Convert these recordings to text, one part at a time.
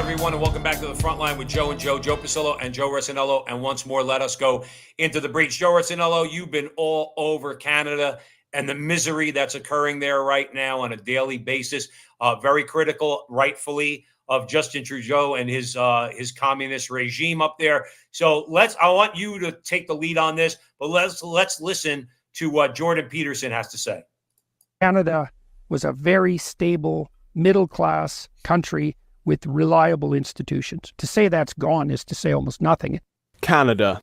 everyone, and welcome back to the front line with Joe and Joe Pasillo and Joe Rossinello. And once more, let us go into the breach. Joe Rossinello, you've been all over Canada and the misery that's occurring there right now on a daily basis. Very critical, rightfully, of Justin Trudeau and his communist regime up there. So I want you to take the lead on this, but let's listen to what Jordan Peterson has to say. Canada was a very stable, middle-class country with reliable institutions. To say that's gone is to say almost nothing. Canada.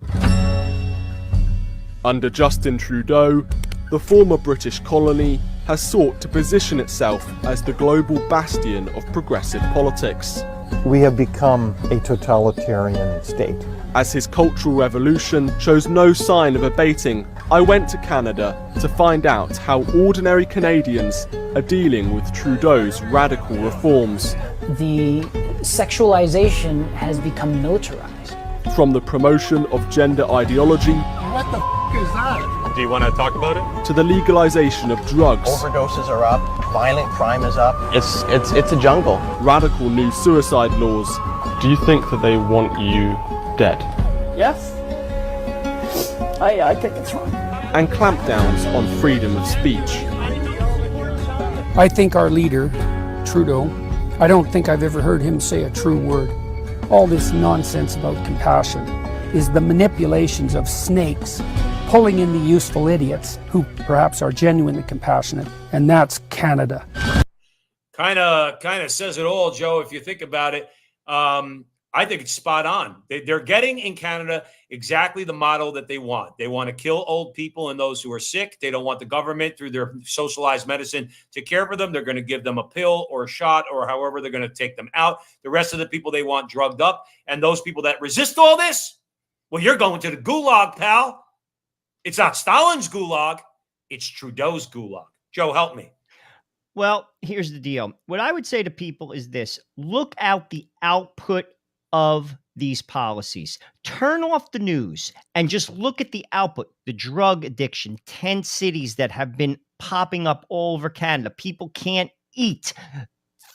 Under Justin Trudeau, the former British colony has sought to position itself as the global bastion of progressive politics. We have become a totalitarian state. As his cultural revolution shows no sign of abating, I went to Canada to find out how ordinary Canadians are dealing with Trudeau's radical reforms. The sexualization has become militarized. From the promotion of gender ideology, what the f*** is that? Do you want to talk about it? To the legalization of drugs. Overdoses are up, violent crime is up. It's a jungle. Radical new suicide laws. Do you think that they want you dead? Yes. I think it's wrong. And clampdowns on freedom of speech. I think our leader, Trudeau, I don't think I've ever heard him say a true word. All this nonsense about compassion is the manipulations of snakes pulling in the useful idiots who perhaps are genuinely compassionate, and that's Canada. Kind of says it all, Joe, if you think about it. I think it's spot on. They're getting in Canada exactly the model that they want. They want to kill old people and those who are sick. They don't want the government, through their socialized medicine, to care for them. They're going to give them a pill or a shot or however they're going to take them out. The rest of the people they want drugged up. And those people that resist all this, well, you're going to the gulag, pal. It's not Stalin's gulag. It's Trudeau's gulag. Joe, help me. Well, here's the deal. What I would say to people is this. Look out the output of these policies. Turn off the news and just look at the output. The drug addiction, 10 cities that have been popping up all over Canada. People can't eat.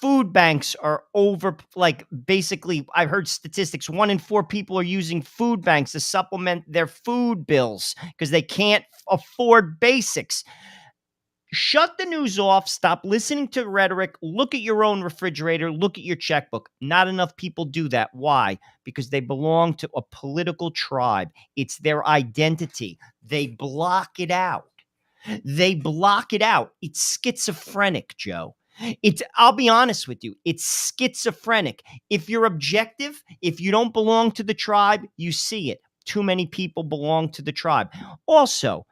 Food banks are over, basically, I've heard statistics, 1 in 4 people are using food banks to supplement their food bills because they can't afford basics. Shut the news off. Stop listening to rhetoric. Look at your own refrigerator. Look at your checkbook. Not enough people do that. Why? Because they belong to a political tribe. It's their identity. They block it out. It's schizophrenic, Joe. I'll be honest with you. It's schizophrenic. If you're objective, if you don't belong to the tribe, you see it. Too many people belong to the tribe. Also,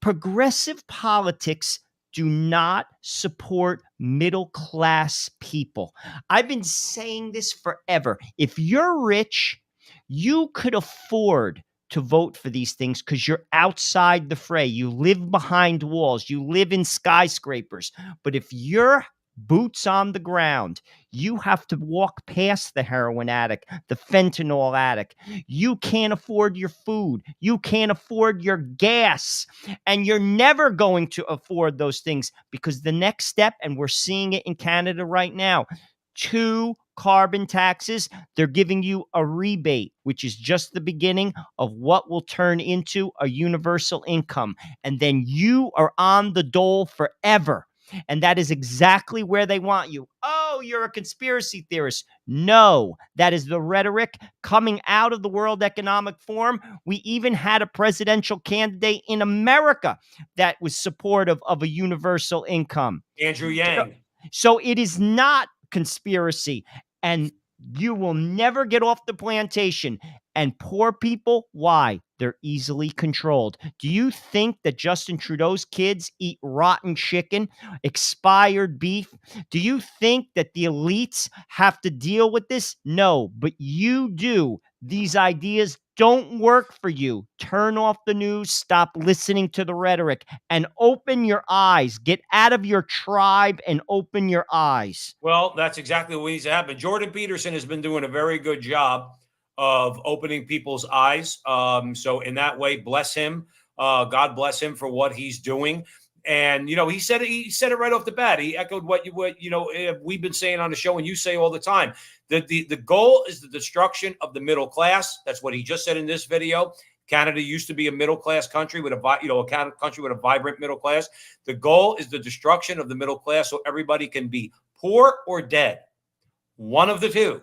progressive politics do not support middle-class people. I've been saying this forever. If you're rich, you could afford to vote for these things because you're outside the fray. You live behind walls. You live in skyscrapers. But if you're boots on the ground, you have to walk past the heroin addict, the fentanyl addict. You can't afford your food. You can't afford your gas. And you're never going to afford those things because the next step, and we're seeing it in Canada right now, 2 carbon taxes. They're giving you a rebate, which is just the beginning of what will turn into a universal income. And then you are on the dole forever. And that is exactly where they want you. Oh, you're a conspiracy theorist. No, that is the rhetoric coming out of the World Economic Forum. We even had a presidential candidate in America that was supportive of a universal income. Andrew Yang. So it is not conspiracy. And you will never get off the plantation. And poor people, why? They're easily controlled. Do you think that Justin Trudeau's kids eat rotten chicken, expired beef? Do you think that the elites have to deal with this? No, but you do. These ideas don't work for you. Turn off the news, stop listening to the rhetoric, and open your eyes. Get out of your tribe and open your eyes. Well, that's exactly what needs to happen. Jordan Peterson has been doing a very good job of opening people's eyes. So in that way, bless him. God bless him for what he's doing. And he said it right off the bat. He echoed what we've been saying on the show, and you say all the time. The goal is the destruction of the middle class. That's what he just said in this video. Canada used to be a middle class country with a country with a vibrant middle class. The goal is the destruction of the middle class, so everybody can be poor or dead, one of the two.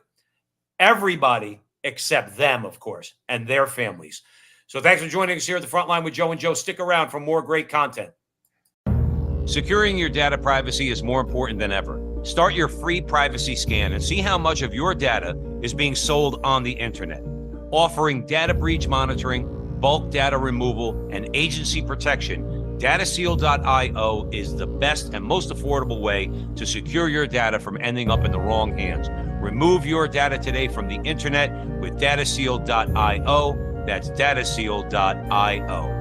Everybody except them, of course, and their families. So thanks for joining us here at the Frontline with Joe and Joe. Stick around for more great content. Securing your data privacy is more important than ever. Start your free privacy scan and see how much of your data is being sold on the internet. Offering data breach monitoring, bulk data removal, and agency protection, DataSeal.io is the best and most affordable way to secure your data from ending up in the wrong hands. Remove your data today from the internet with DataSeal.io. That's DataSeal.io.